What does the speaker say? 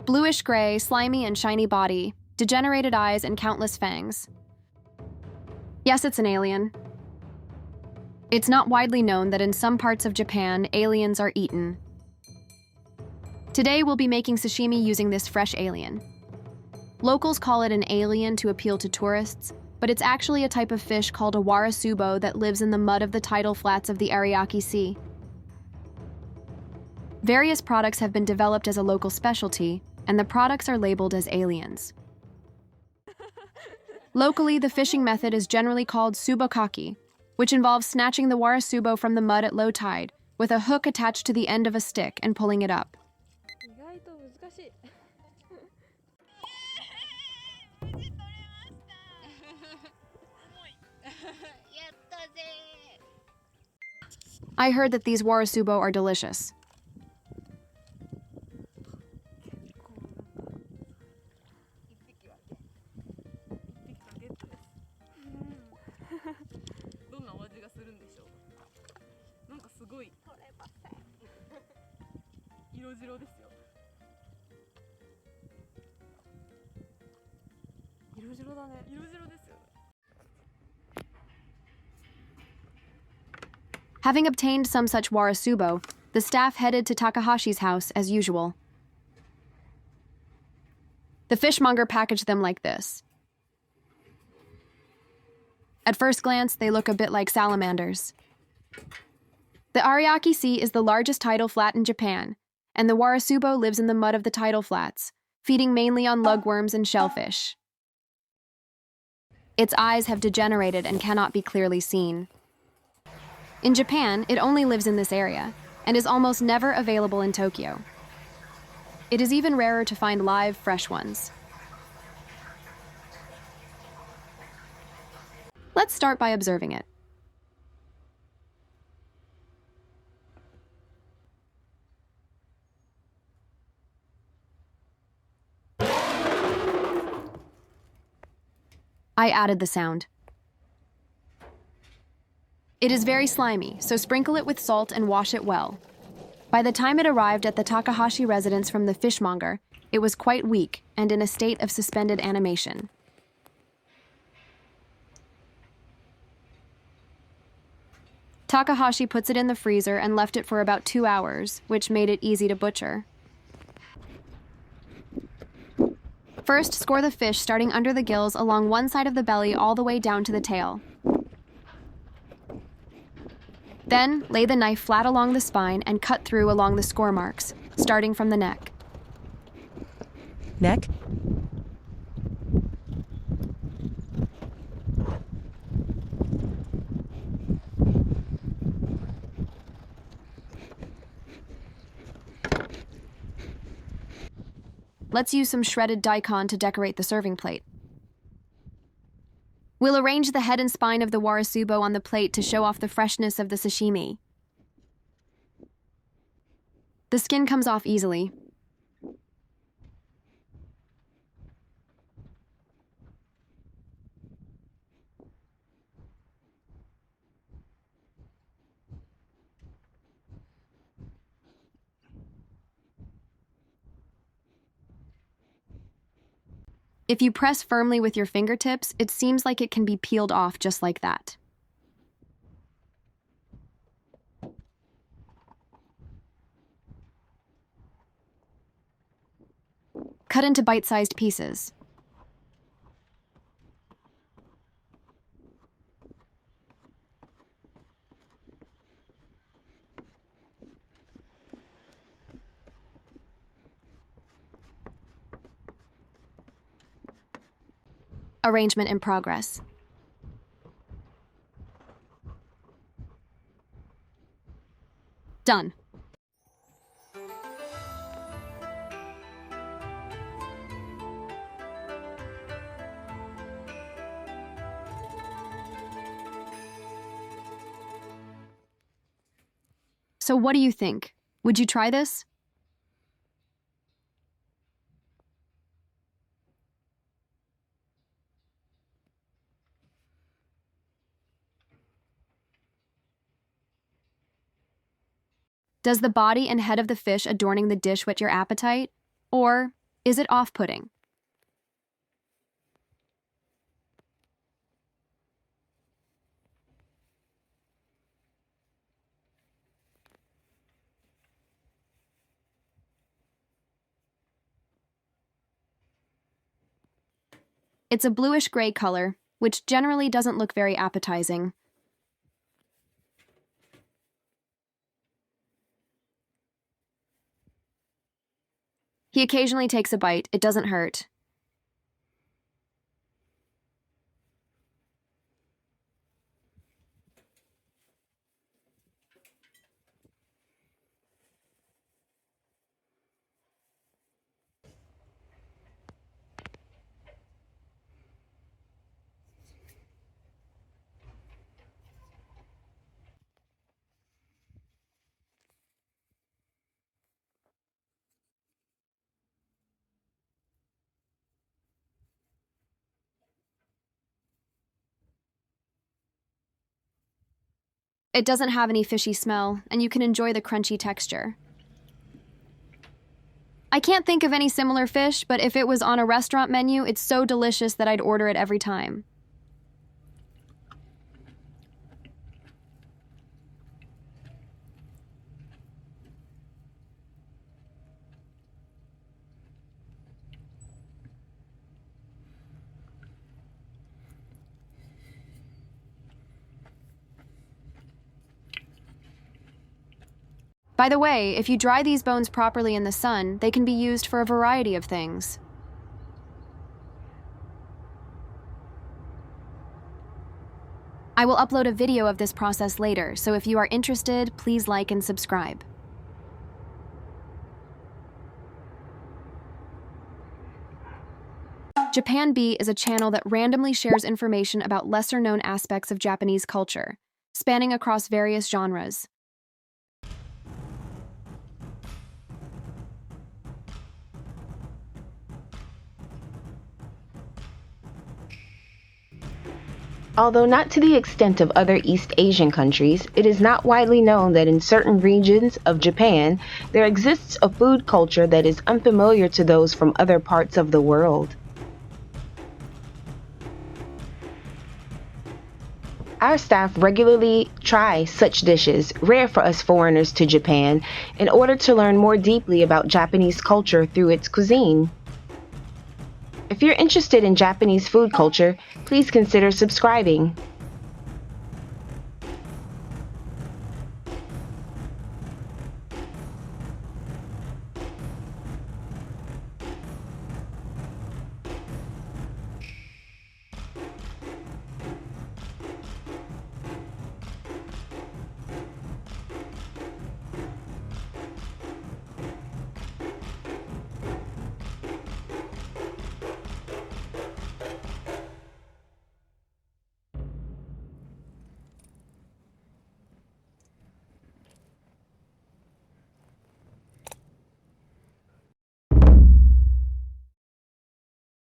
Bluish-gray, slimy and shiny body, degenerated eyes and countless fangs. Yes, it's an alien. It's not widely known that in some parts of Japan, aliens are eaten. Today, we'll be making sashimi using this fresh alien. Locals call it an alien to appeal to tourists, but it's actually a type of fish called a warasubo that lives in the mud of the tidal flats of the Ariake Sea. Various products have been developed as a local specialty, and the products are labeled as aliens. Locally, the fishing method is generally called hosubo-kaki, which involves snatching the warasubo from the mud at low tide with a hook attached to the end of a stick and pulling it up. I heard that these warasubo are delicious. Having obtained some such warasubo, the staff headed to Takahashi's house as usual. The fishmonger packaged them like this. At first glance, they look a bit like salamanders. The Ariake Sea is the largest tidal flat in Japan, and the warasubo lives in the mud of the tidal flats, feeding mainly on lugworms and shellfish. Its eyes have degenerated and cannot be clearly seen. In Japan, it only lives in this area, and is almost never available in Tokyo. It is even rarer to find live, fresh ones. Let's start by observing it. I added the sound. It is very slimy, so sprinkle it with salt and wash it well. By the time it arrived at the Takahashi residence from the fishmonger, it was quite weak and in a state of suspended animation. Takahashi puts it in the freezer and left it for about 2 hours, which made it easy to butcher. First, score the fish starting under the gills along one side of the belly all the way down to the tail. Then, lay the knife flat along the spine and cut through along the score marks, starting from the neck. Neck? Let's use some shredded daikon to decorate the serving plate. We'll arrange the head and spine of the warasubo on the plate to show off the freshness of the sashimi. The skin comes off easily. If you press firmly with your fingertips, it seems like it can be peeled off just like that. Cut into bite-sized pieces. Arrangement in progress. Done. So what do you think? Would you try this? Does the body and head of the fish adorning the dish whet your appetite? Or Is it off-putting? It's a bluish-gray color, which generally doesn't look very appetizing. He occasionally takes a bite. It doesn't hurt. It doesn't have any fishy smell, and you can enjoy the crunchy texture. I can't think of any similar fish, but if it was on a restaurant menu, it's so delicious that I'd order it every time. By the way, if you dry these bones properly in the sun, they can be used for a variety of things. I will upload a video of this process later, so if you are interested, please like and subscribe. Japan Bee is a channel that randomly shares information about lesser-known aspects of Japanese culture, spanning across various genres. Although not to the extent of other East Asian countries, it is not widely known that in certain regions of Japan, there exists a food culture that is unfamiliar to those from other parts of the world. Our staff regularly try such dishes, rare for us foreigners to Japan, in order to learn more deeply about Japanese culture through its cuisine. If you're interested in Japanese food culture, please consider subscribing.